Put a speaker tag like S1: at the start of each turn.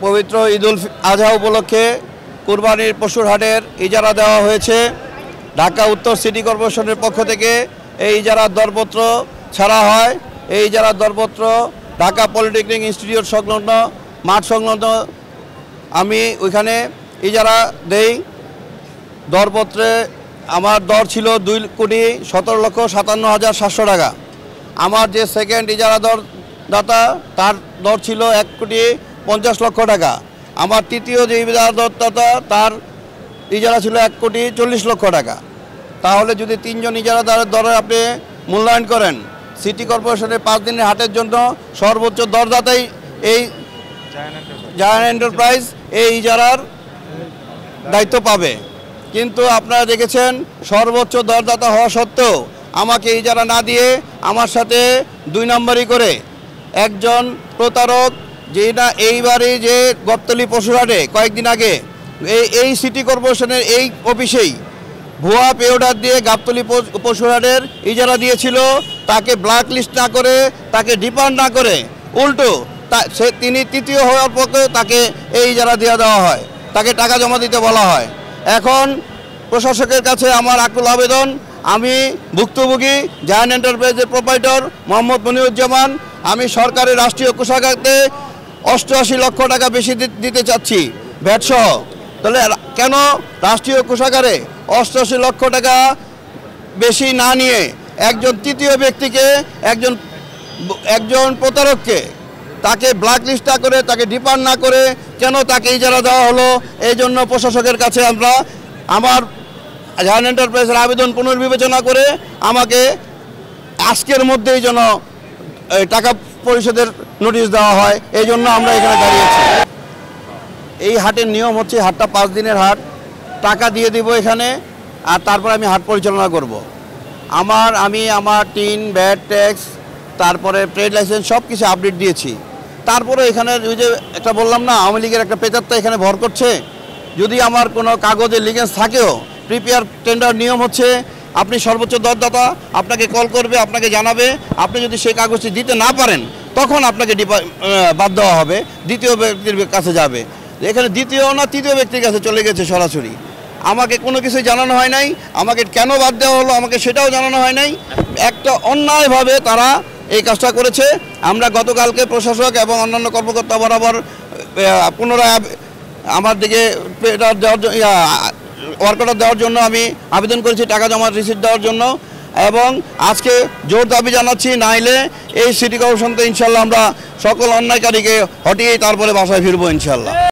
S1: পবিত্র ঈদুল আজহা উপলক্ষে কুরবানির পশুর হাটের ইজারা দেওয়া হয়েছে। ঢাকা উত্তর সিটি কর্পোরেশনের পক্ষ থেকে এই ইজারার দরপত্র ছাড়া হয়। এই ইজারার দরপত্র ঢাকা পলিটেকনিক ইনস্টিটিউট সংলগ্ন মাঠ সংলগ্ন আমি ওইখানে ইজারা দেই। দরপত্রে আমার দর ছিল 2,17,57,700 টাকা। আমার যে সেকেন্ড ইজারা দাতা তার দর ছিল 1,50,00,000 টাকা। আমার তৃতীয় যে ইজারা দাতা তার ইজারা ছিল 1,40,00,000 টাকা। তাহলে যদি তিনজন ইজারাদারের দরে আপনি মূল্যায়ন করেন, সিটি কর্পোরেশনের 5 দিনের হাটের জন্য সর্বোচ্চ দরদাতাই এই জায়ান্ট এন্টারপ্রাইজ এই ইজারার দায়িত্ব পাবে। কিন্তু আপনারা দেখেছেন সর্বোচ্চ দরদাতা হওয়া সত্ত্বেও আমাকে ইজারা না দিয়ে আমার সাথে 2 নম্বরই করে একজন প্রতারক, যেটা এইবারই যে গপ্তলি পশুরহাটে কয়েকদিন আগে এই সিটি কর্পোরেশনের এই অফিসেই ভুয়া পেওডার দিয়ে গাবতলী পশুরহাটের ইজারা দিয়েছিল, তাকে ব্ল্যাক লিস্ট না করে, তাকে ডিপান্ড না করে, উল্টো তিনি তৃতীয় হওয়ার পক্ষে তাকে এই ইজারা দেওয়া হয়, তাকে টাকা জমা দিতে বলা হয়। এখন প্রশাসকের কাছে আমার আকুল আবেদন, আমি ভুক্তভোগী জায়ান্ট এন্টারপ্রাইজের প্রোপাইটর মোহাম্মদ মনিরুজ্জামান, আমি সরকারের রাষ্ট্রীয় কোষাগারে 88 লক্ষ টাকা বেশি দিতে চাচ্ছি ভ্যাট সহ। তাহলে কেন রাষ্ট্রীয় কোষাগারে 88 লক্ষ টাকা বেশি না নিয়ে একজন তৃতীয় ব্যক্তিকে, একজন প্রতারককে তাকে ব্ল্যাক লিস্ট না করে, তাকে ডিপান্ড না করে কেন তাকে ইজারা দেওয়া হলো? এই জন্য প্রশাসকের কাছে আমরা আমার জায়ান্ট এন্টারপ্রাইজের আবেদন পুনর্বিবেচনা করে আমাকে আজকের মধ্যেই যেন টাকা পরিশোধের নোটিশ দেওয়া হয়, এই জন্য আমরা এখানে দাঁড়িয়েছি। এই হাটের নিয়ম হচ্ছে হাটটা 5 দিনের হাট, টাকা দিয়ে দিব এখানে, আর তারপর আমি হাট পরিচালনা করব। আমি আমার টিন, ব্যাট, ট্যাক্স, তারপরে ট্রেড লাইসেন্স সব কিছু আপডেট দিয়েছি। তারপরে এখানে ওই যে একটা বললাম না, আওয়ামী লীগের একটা পেচারটা এখানে ভর করছে। যদি আমার কোনো কাগজে লিগেন্স থাকেও, প্রিপেয়ার টেন্ডার নিয়ম হচ্ছে আপনি সর্বোচ্চ দরদাতা, আপনাকে কল করবে, আপনাকে জানাবে, আপনি যদি সেই কাগজটি দিতে না পারেন তখন আপনাকে বাদ দেওয়া হবে, দ্বিতীয় ব্যক্তির কাছে যাবে। এখানে দ্বিতীয় না তৃতীয় ব্যক্তির কাছে চলে গেছে সরাসরি। আমাকে কোনো কিছুই জানানো হয় নাই, আমাকে কেন বাদ দেওয়া হলো আমাকে সেটাও জানানো হয় নাই। একটা অন্যায়ভাবে তারা এই কাজটা করেছে। আমরা গতকালকে প্রশাসক এবং অন্যান্য কর্মকর্তা বরাবর পুনরায় আমার দিকে ওয়ার্ক অর্ডার দেওয়ার জন্য আমি আবেদন করেছি, টাকা জমা রিসিট দেওয়ার জন্য, এবং আজকে জোর দাবি জানাচ্ছি, নাইলে এই সিটি কর্পোরেশনতে ইনশাল্লাহ আমরা সকল অন্যায়কারীকে হটিয়ে তারপরে বাসায় ফিরবো ইনশাল্লাহ।